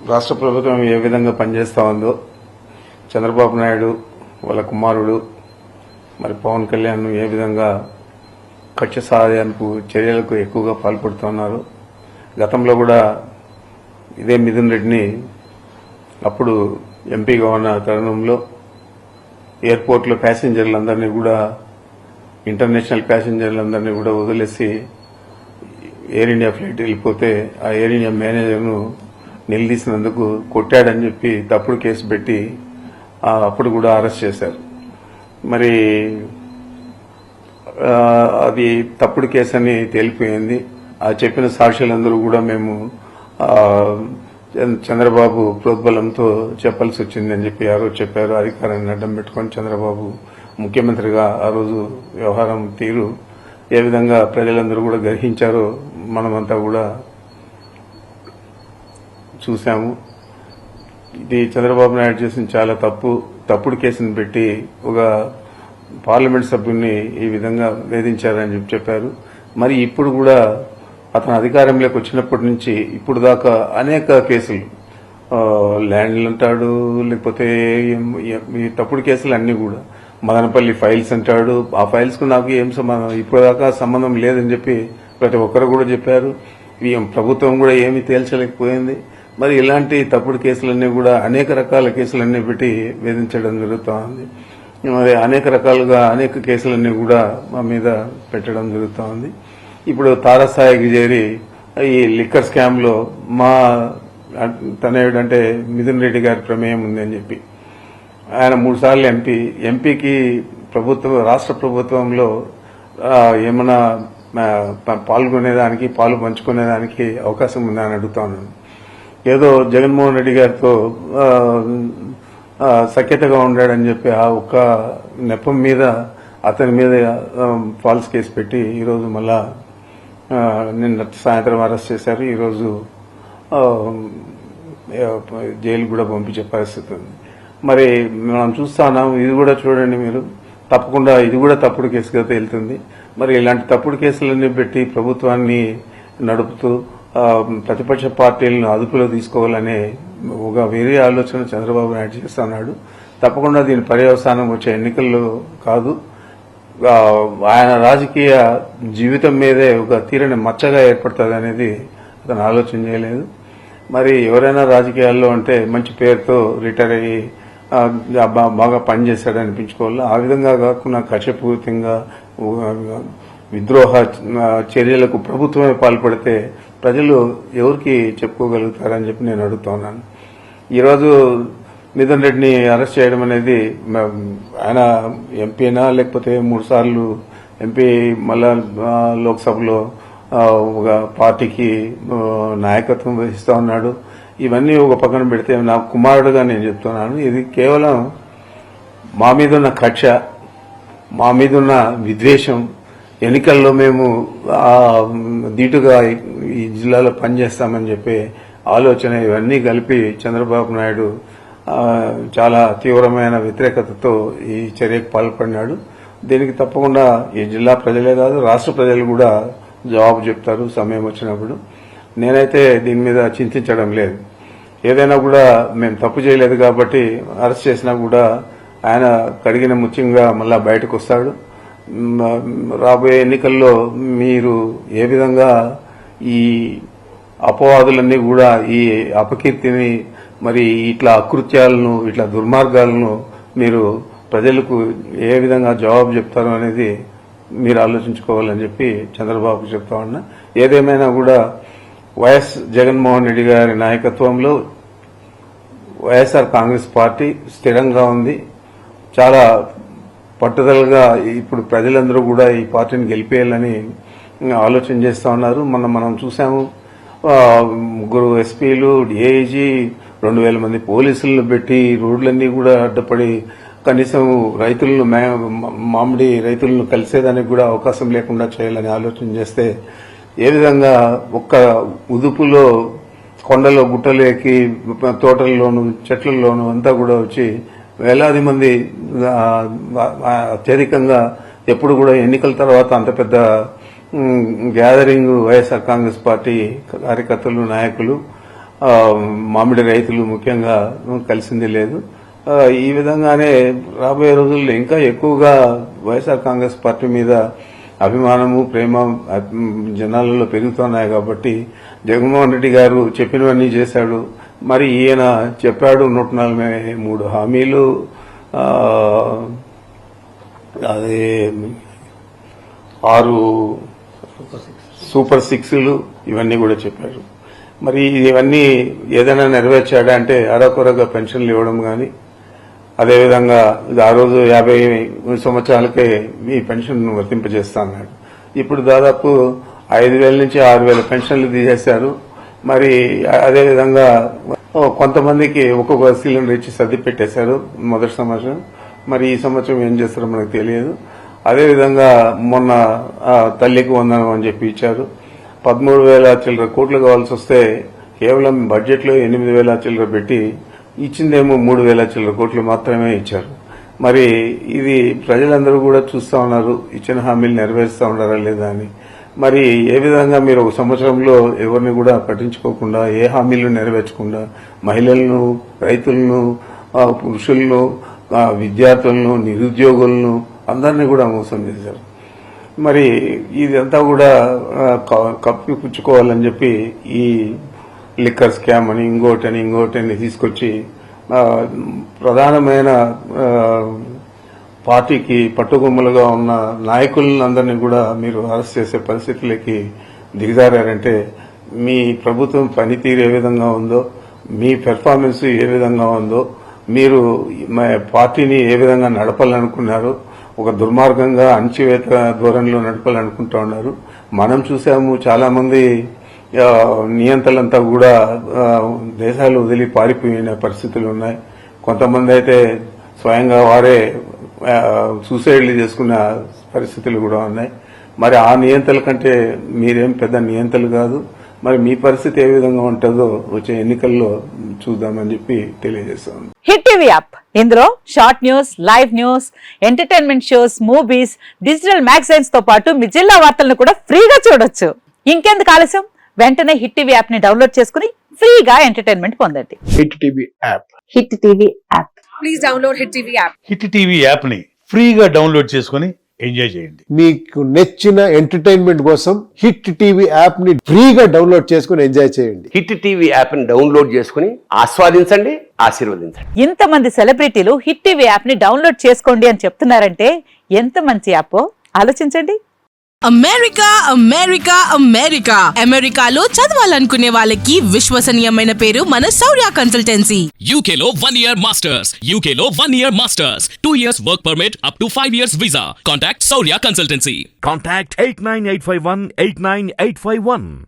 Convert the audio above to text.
రాష్ట్ర ప్రభుత్వం ఏ విధంగా పనిచేస్తా ఉందో చంద్రబాబు నాయుడు వాళ్ళ కుమారుడు మరి పవన్ కళ్యాణ్ ఏ విధంగా కక్ష సాధనకు చర్యలకు ఎక్కువగా పాల్పడుతున్నారు. గతంలో కూడా ఇదే మిథున్ రెడ్డిని అప్పుడు ఎంపీగా ఉన్న తరుణంలో ఎయిర్పోర్ట్లో ప్యాసింజర్లందరినీ కూడా ఇంటర్నేషనల్ ప్యాసింజర్లందరినీ కూడా వదిలేసి ఎయిర్ ఇండియా ఫ్లైట్ వెళ్ళిపోతే ఆ ఎయిర్ ఇండియా మేనేజర్ను నిలదీసినందుకు కొట్టాడని చెప్పి తప్పుడు కేసు పెట్టి అప్పుడు కూడా అరెస్ట్ చేశారు. మరి అది తప్పుడు కేసు అని తేలిపోయింది. ఆ చెప్పిన సాక్షులందరూ కూడా మేము చంద్రబాబు ప్రోద్బలంతో చెప్పాల్సి వచ్చింది అని చెప్పి ఆ రోజు చెప్పారు. అధికారాన్ని అడ్డం పెట్టుకుని చంద్రబాబు ముఖ్యమంత్రిగా ఆ రోజు వ్యవహారం తీరు ఏ విధంగా ప్రజలందరూ కూడా గ్రహించారో మనమంతా కూడా చూశాము. ఇది చంద్రబాబు నాయుడు చేసిన చాలా తప్పుడు కేసును పెట్టి ఒక పార్లమెంట్ సభ్యుడిని ఈ విధంగా వేధించారని చెప్పారు. మరి ఇప్పుడు కూడా అతను అధికారంలోకి వచ్చినప్పటి నుంచి ఇప్పుడు దాకా అనేక కేసులు ల్యాండ్లు అంటాడు, లేకపోతే ఈ తప్పుడు కేసులు అన్నీ కూడా మదనపల్లి ఫైల్స్ అంటాడు. ఆ ఫైల్స్కు నాకు ఏం సంబంధం, ఇప్పుడు దాకా సంబంధం లేదని చెప్పి ప్రతి ఒక్కరు కూడా చెప్పారు. ప్రభుత్వం కూడా ఏమీ తేల్చలేకపోయింది. మరి ఇలాంటి తప్పుడు కేసులన్నీ కూడా అనేక రకాల కేసులన్నీ పెట్టి వేధించడం జరుగుతూ ఉంది. మరి అనేక రకాలుగా అనేక కేసులన్నీ కూడా మా మీద పెట్టడం జరుగుతూ ఉంది. ఇప్పుడు తారస్థాయికి చేరి ఈ లిక్కర్ స్కామ్ లో మా తనయుడంటే మిథున్ రెడ్డి గారి ప్రమేయం ఉంది అని చెప్పి ఆయన 3 సార్లు ఎంపీకి రాష్ట్ర ప్రభుత్వంలో ఏమైనా పాల్గొనేదానికి పాలు పంచుకునేదానికి అవకాశం ఉందని అడుగుతా ఉన్నాను. ఏదో జగన్మోహన్ రెడ్డి గారితో సఖ్యతగా ఉండాడని చెప్పి ఆ ఒక్క నెపం మీద అతని మీద ఫాల్స్ కేసు పెట్టి ఈరోజు మళ్ళా నిన్న సాయంత్రం అరెస్ట్ చేశారు. ఈరోజు జైలు కూడా పంపించే పరిస్థితి ఉంది. మరి మనం చూస్తా ఉన్నాం. ఇది కూడా చూడండి మీరు, తప్పకుండా ఇది కూడా తప్పుడు కేసుగా తేలుతుంది. మరి ఇలాంటి తప్పుడు కేసులన్నీ పెట్టి ప్రభుత్వాన్ని నడుపుతూ ప్రతిపక్ష పార్టీలను అదుపులో తీసుకోవాలనే ఒక వేరే ఆలోచన చంద్రబాబు నాయుడు చేస్తున్నాడు. తప్పకుండా దీని పర్యవసానం వచ్చే ఎన్నికల్లో కాదు, ఆయన రాజకీయ జీవితం మీదే ఒక తీరని మచ్చగా ఏర్పడుతుంది అనేది అతను ఆలోచన చేయలేదు. మరి ఎవరైనా రాజకీయాల్లో అంటే మంచి పేరుతో రిటైర్ అయ్యి బాగా పనిచేశాడని అనిపించుకోవాలి. ఆ విధంగా కాకుండా కక్షపూరితంగా విద్రోహ చర్యలకు ప్రభుత్వమే పాల్పడితే ప్రజలు ఎవరికి చెప్పుకోగలుగుతారని చెప్పి నేను అడుగుతున్నాను. ఈరోజు మిథున్ రెడ్డిని అరెస్ట్ చేయడం అనేది ఆయన ఎంపీనా లేకపోతే 3 సార్లు ఎంపీ మళ్ళా లోక్సభలో ఒక పార్టీకి నాయకత్వం వహిస్తా ఉన్నాడు. ఇవన్నీ ఒక పక్కన పెడితే నా కుమారుడుగా నేను చెప్తున్నాను, ఇది కేవలం మా మీద ఉన్న కక్ష, మా మీద ఉన్న విద్వేషం, ఎన్నికల్లో మేము ధీటుగా ఈ జిల్లాలో పనిచేస్తామని చెప్పి ఆలోచన, ఇవన్నీ కలిపి చంద్రబాబు నాయుడు చాలా తీవ్రమైన వ్యతిరేకతతో ఈ చర్యకు పాల్పడినాడు. దీనికి తప్పకుండా ఈ జిల్లా ప్రజలే కాదు రాష్ట్ర ప్రజలు కూడా జవాబు చెప్తారు సమయం వచ్చినప్పుడు. నేనైతే దీని మీద చింతించడం లేదు. ఏదైనా కూడా మేము తప్పు చేయలేదు కాబట్టి అరెస్ట్ చేసినా కూడా ఆయన కడిగిన ముత్యంగా మళ్ళా బయటకు వస్తాడు. రాబోయే ఎన్నికల్లో మీరు ఏ విధంగా ఈ అపవాదులన్నీ కూడా ఈ అపకీర్తిని, మరి ఇట్లా అకృత్యాలను, ఇట్లా దుర్మార్గాలను మీరు ప్రజలకు ఏ విధంగా జవాబు చెప్తారో అనేది మీరు ఆలోచించుకోవాలని చెప్పి చంద్రబాబుకు చెప్తా ఉన్నా. ఏదేమైనా కూడా వైఎస్ జగన్మోహన్ రెడ్డి గారి నాయకత్వంలో వైఎస్ఆర్ కాంగ్రెస్ పార్టీ స్థిరంగా ఉంది. చాలా పట్టుదలగా ఇప్పుడు ప్రజలందరూ కూడా ఈ పార్టీని గెలిపేయాలని ఆలోచన చేస్తా ఉన్నారు. మనం చూసాము, 3 ఎస్పీలు, డిఐజీ, 2000 మంది పోలీసులను పెట్టి రోడ్లన్నీ కూడా అడ్డపడి కనీసం రైతులను మామిడి రైతులను కలిసేదానికి కూడా అవకాశం లేకుండా చేయాలని ఆలోచన చేస్తే ఏ విధంగా ఒక్క ఉదుపులో కొండలో గుట్టలు ఎక్కి తోటల్లోనూ చెట్లలోనూ అంతా కూడా వచ్చి వేలాది మంది అత్యధికంగా ఎప్పుడు కూడా ఎన్నికల తర్వాత అంత పెద్ద గ్యాదరింగ్ వైఎస్ఆర్ కాంగ్రెస్ పార్టీ కార్యకర్తలు నాయకులు మామిడి రైతులు ముఖ్యంగా కలిసింది లేదు. ఈ విధంగానే రాబోయే రోజుల్లో ఇంకా ఎక్కువగా వైఎస్ఆర్ కాంగ్రెస్ పార్టీ మీద అభిమానము ప్రేమ జనాలలో పెరుగుతున్నాయి. కాబట్టి జగన్మోహన్ రెడ్డి గారు చెప్పినవన్నీ చేశాడు. మరి ఈయన చెప్పాడు 143 హామీలు, అదే 6 సూపర్ 6లు ఇవన్నీ కూడా చెప్పారు. మరి ఇవన్నీ ఏదైనా నెరవేర్చాడా అంటే అరకొరగా పెన్షన్లు ఇవ్వడం కానీ, అదేవిధంగా ఆ రోజు 50 సంవత్సరాలకే మీ పెన్షన్ వర్తింపజేస్తా అన్నాడు. ఇప్పుడు దాదాపు 5,000 నుంచి 6,000 పెన్షన్లు తీసేశారు. మరి అదేవిధంగా కొంతమందికి ఒక్కొక్క సిలిండర్ ఇచ్చి సర్ది పెట్టేశారు మొదటి సంవత్సరం. మరి ఈ సంవత్సరం ఏం చేస్తారో మనకు తెలియదు. అదేవిధంగా మొన్న తల్లికి వందనం అని చెప్పి ఇచ్చారు. 13,000 చిల్లర కోట్లు కావాల్సి వస్తే కేవలం బడ్జెట్లో 8,000 చిల్లర పెట్టి ఇచ్చిందేమో 3,000 చిల్లర కోట్లు మాత్రమే ఇచ్చారు. మరి ఇది ప్రజలందరూ కూడా చూస్తా ఉన్నారు, ఇచ్చిన హామీలు నెరవేరుస్తా ఉన్నారా లేదా అని. మరి ఏ విధంగా మీరు ఒక సంవత్సరంలో ఎవరిని కూడా పట్టించుకోకుండా, ఏ హామీలు నెరవేర్చకుండా మహిళలను, రైతులను, పురుషులను, విద్యార్థులను, నిరుద్యోగులను అందరినీ కూడా మోసం చేశారు. మరి ఇదంతా కూడా కప్పిపుచ్చుకోవాలని చెప్పి ఈ లిక్కర్ స్కామ్ అని ఇంకోటని తీసుకొచ్చి ప్రధానమైన పార్టీకి పట్టుకొమ్మలుగా ఉన్న నాయకులందరినీ కూడా మీరు అరెస్ట్ చేసే పరిస్థితులకి దిగజారంటే మీ ప్రభుత్వం పనితీరు ఏ విధంగా ఉందో, మీ పెర్ఫార్మెన్స్ ఏ విధంగా ఉందో, మీరు పార్టీని ఏ విధంగా నడపాలనుకున్నారో, ఒక దుర్మార్గంగా అణచివేత ధోరణిలో నడపాలనుకుంటా ఉన్నారు. మనం చూసాము, చాలా మంది నియంత్రణలంతా కూడా దేశాలు వదిలి పారిపోయిన పరిస్థితులు ఉన్నాయి. కొంతమంది అయితే స్వయంగా వారే సూసైడ్లు చేసుకున్న పరిస్థితులు కూడా ఉన్నాయి. మరి ఆ నియంత్రణల కంటే మీరేం పెద్ద నియంత్రణలు కాదు. మరి మీ పరిస్థితి ఏ విధంగా ఉంటుందో వచ్చే ఎన్నికల్లో చూద్దామని చెప్పి తెలియజేస్తాను. హిట్ టీవీ యాప్, ఇందులో short news, live news, entertainment shows, movies, digital magazines తో పాటు మీ జిల్లా వార్తలను కూడా ఫ్రీగా చూడొచ్చు. ఇంకెందుకు ఆలస్యం, వెంటనే హిట్ టీవీ యాప్ ని డౌన్లోడ్ చేసుకుని ఫ్రీగా ఎంటర్టైన్మెంట్ పొందండి. Hit TV app. Hit TV app. Please download hit TV app. Hit TV app ని ఫ్రీగా డౌన్లోడ్ చేసుకుని ఎంజాయ్ చేయండి. మీకు నచ్చిన ఎంటర్టైన్మెంట్ కోసం హిట్ టీవీ యాప్ ని ఫ్రీగా డౌన్లోడ్ చేసుకుని ఎంజాయ్ చేయండి. హిట్ టీవీ యాప్ ని డౌన్లోడ్ చేసుకుని ఆస్వాదించండి, ఆశీర్వదించండి. ఇంతమంది సెలబ్రిటీలు హిట్ టీవీ యాప్ ని డౌన్లోడ్ చేసుకోండి అని చెప్తున్నారంటే ఎంత మంచి యాప్ ఆలోచించండి. అమెరికా అమెరికా అమెరికా అమెరికాలో చదవాలనుకునే వాళ్ళకి విశ్వసనీయమైన పేరు మన శౌర్య కన్సల్టెన్సీ. UK లో 1 year masters. UK లో 1 year masters. 2 years work permit up to 5 years visa. Contact Saurya Consultancy. Contact 89851 89851.